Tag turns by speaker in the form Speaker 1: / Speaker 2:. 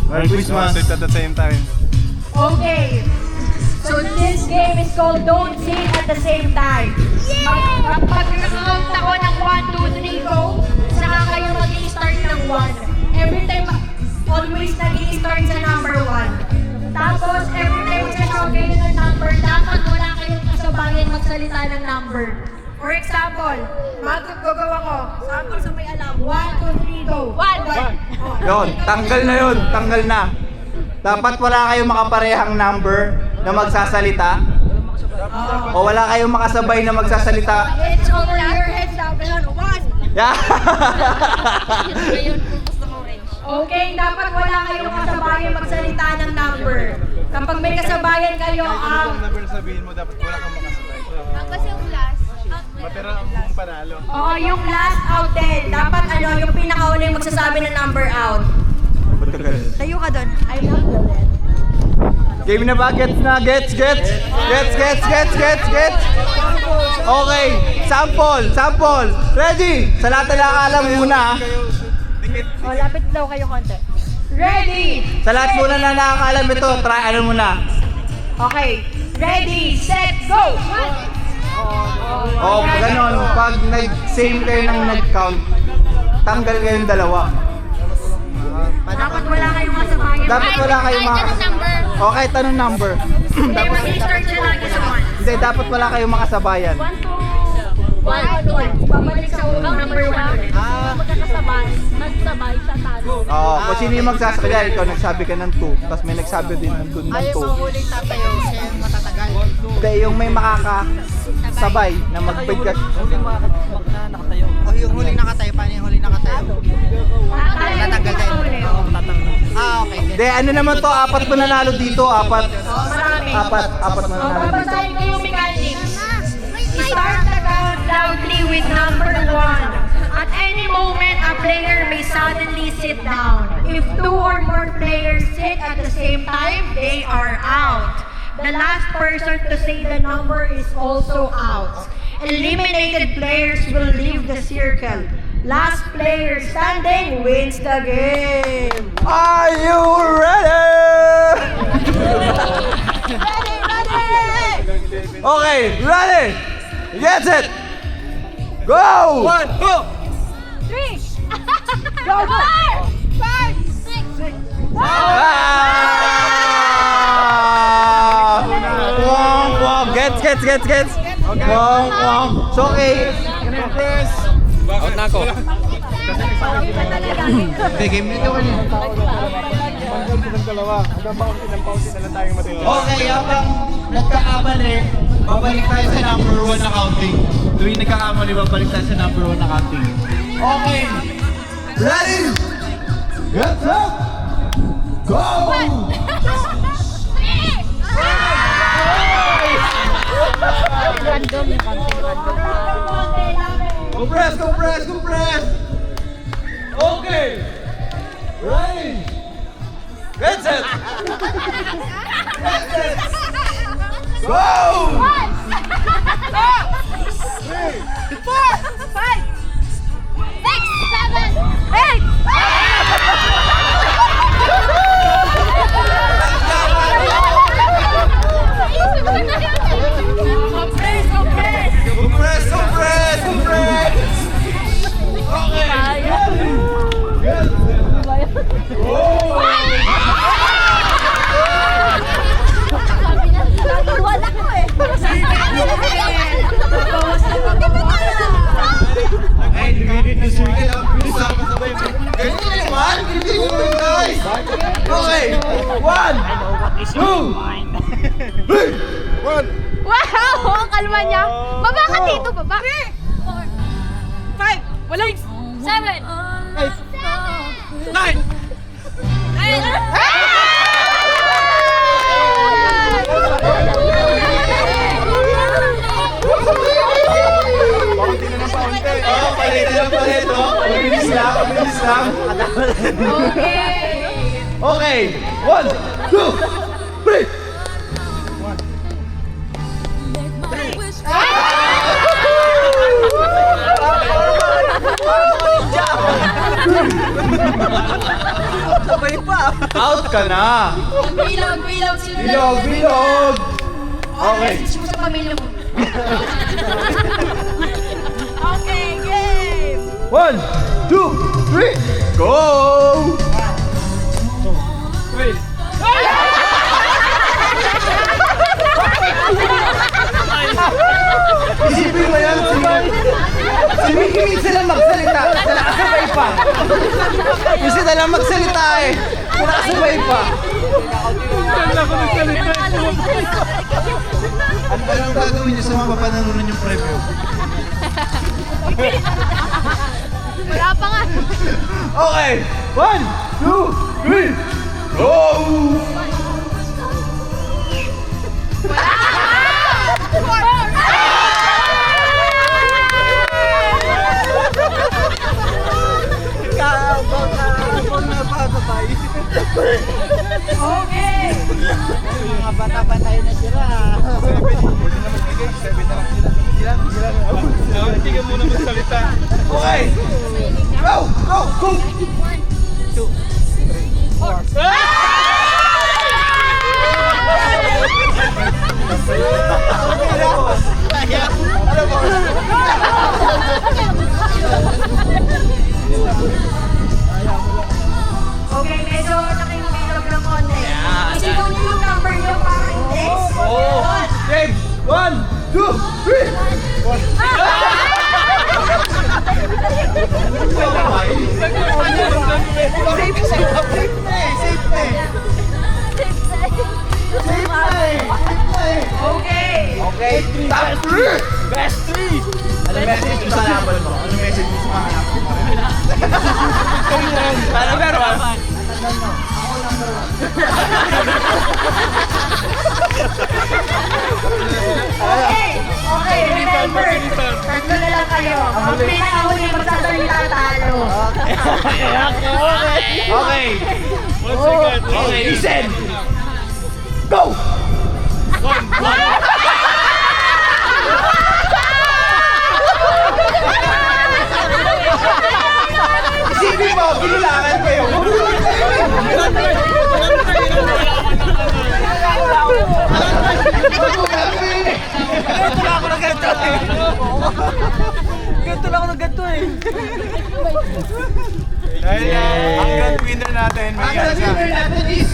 Speaker 1: Merry Christmas.
Speaker 2: At the same time.
Speaker 3: Okay. So this game is called Don't Sing at the Same Time. Pag nag-count ako ng 1, 2, 3, go, saka kayo mag-i-start ng 1. Every time, always nag-i-start sa number 1. Tapos, every time mag-shout kayo ng number, dapat wala kayong kasabayan magsalita ng number. For example, magagawa ko. Sample sa may alam. 1, 2, 3, go. 1.
Speaker 1: Yun, tanggal na yun. Tanggal na. Dapat wala kayong makaparehang number na magsasalita. O wala kayong makasabay na magsasalita.
Speaker 3: It's over your head. Sabi lang, 1.
Speaker 1: Yeah.
Speaker 3: Okay, dapat wala kayong kasabayan magsalita ng number. Kapag may kasabayan kayo,
Speaker 2: Ang number na sabihin mo, dapat wala kang makasabay.
Speaker 4: Kasi yung last.
Speaker 2: Pero ang panalo.
Speaker 3: oo, yung last out din. Dapat yung pinakauna yung magsasabi ng number out. Tayo ka doon. I love the red.
Speaker 1: Game na ba? Gets na? Gets? Okay, sample. Ready? Sa lahat na nakakaalam muna.
Speaker 3: O, lapit daw kayo konti. Ready!
Speaker 1: Sa lahat muna na nakakaalam ito, try ano muna.
Speaker 3: Okay. Ready, set, go!
Speaker 1: O, ganon. Pag nag-same kayo ng nag-count, tanggal kayong dalawa.
Speaker 3: Dapat wala kayong kasabayan.
Speaker 1: Dapat wala kayong
Speaker 4: number.
Speaker 1: O, kahit anong number.
Speaker 3: Hindi, mag-start siya lagi sa 1.
Speaker 1: Hindi, dapat wala kayong makasabayan.
Speaker 3: 1. Babalik sa unang number 1 ulit.
Speaker 4: Magkakasabay. Nagsabay sa talo.
Speaker 1: Oo, kung sino yung magsasalita, ikaw nagsabi ka ng 2, tapos may nagsabi din ng 2.
Speaker 5: Huling tatayo kasi matatagal.
Speaker 1: Hindi, yung may makakasabay na magbigkas.
Speaker 5: O yung huling nakatayo, paano yung huling nakatayo? Tatanggal din. Okay.
Speaker 3: Oh,
Speaker 1: Hindi, ano naman to, 4 mananalo dito, 4.
Speaker 3: Marami.
Speaker 1: 4 mananalo dito.
Speaker 3: Babasahin ko yung mechanics. Start the count loudly with number 1. At any moment, a player may suddenly sit down. If 2 or more players sit at the same time, they are out. The last person to say the number is also out. Eliminated players will leave the circle. Last player standing wins the game.
Speaker 1: Are you ready? Okay, ready? Get it! Go! 1, go!
Speaker 4: 3. Go, 4. 5. 6.
Speaker 1: Wong! Gets! Wong! So, okay.
Speaker 2: Out na ako.
Speaker 1: Okay, game dito ka niya.
Speaker 2: Dalawa. Hanggang paunti na lang tayong matindi.
Speaker 1: Okay, habang nagkakamali, babalik tayo sa number 1 na counting. Tuwing nagkakamali, babalik tayo sa number 1 na counting. Okay! Ready? Get up! Go!
Speaker 4: Random yung konti.
Speaker 1: Compress! Okay! Ready? Get set! Go!
Speaker 2: 1.
Speaker 4: Wow! Ang kalma niya. Baba ka dito, baba. 3, 4, 5, walang 7, 8, 9.
Speaker 2: Paunti na ng paunti.
Speaker 1: Palit. Mabilis lang. Okay. 1, 2, 3.
Speaker 5: Sabay pa.
Speaker 1: Out ka na.
Speaker 3: Bilog sila.
Speaker 1: Bilog. Okay.
Speaker 3: Message mo sa pamilya mo.
Speaker 4: Okay, game!
Speaker 1: 1, 2, 3, go! Isipin mo yan, si Mickey minsan lang magsalita, nakasabay pa. Minsan na lang magsalita eh, nakasabay pa. Anong gagawin niyo sa mga papananunan yung preview?
Speaker 4: Wala pa nga.
Speaker 1: Okay, 1, 2, 3, go!
Speaker 5: Kaabang na pasabay.
Speaker 3: Okay.
Speaker 5: Mga bata-batay na sila.
Speaker 2: Hindi ka muna magsalita.
Speaker 1: Okay! Go! Go! Go!
Speaker 3: Okay, medyo nakibilog ng konti. Isigaw niyo yung number niyo para index.
Speaker 1: Game! 1, 2, 3!
Speaker 3: Okay.
Speaker 1: Okay, top 3! Best 3! Ano message mo sa laban mo? Ano message mo sa mga anak mo? Ano meron?
Speaker 3: Okay, remember. Tatlo na lang kayo. Ang pinakahuli magsasalita talo.
Speaker 1: Okay! Okay, listen! Go! Isipin mo, ginulangan kayo.
Speaker 5: Ganito lang ako ng ganito eh.
Speaker 2: Dahil ang grand winner natin, may
Speaker 1: Ang winner natin is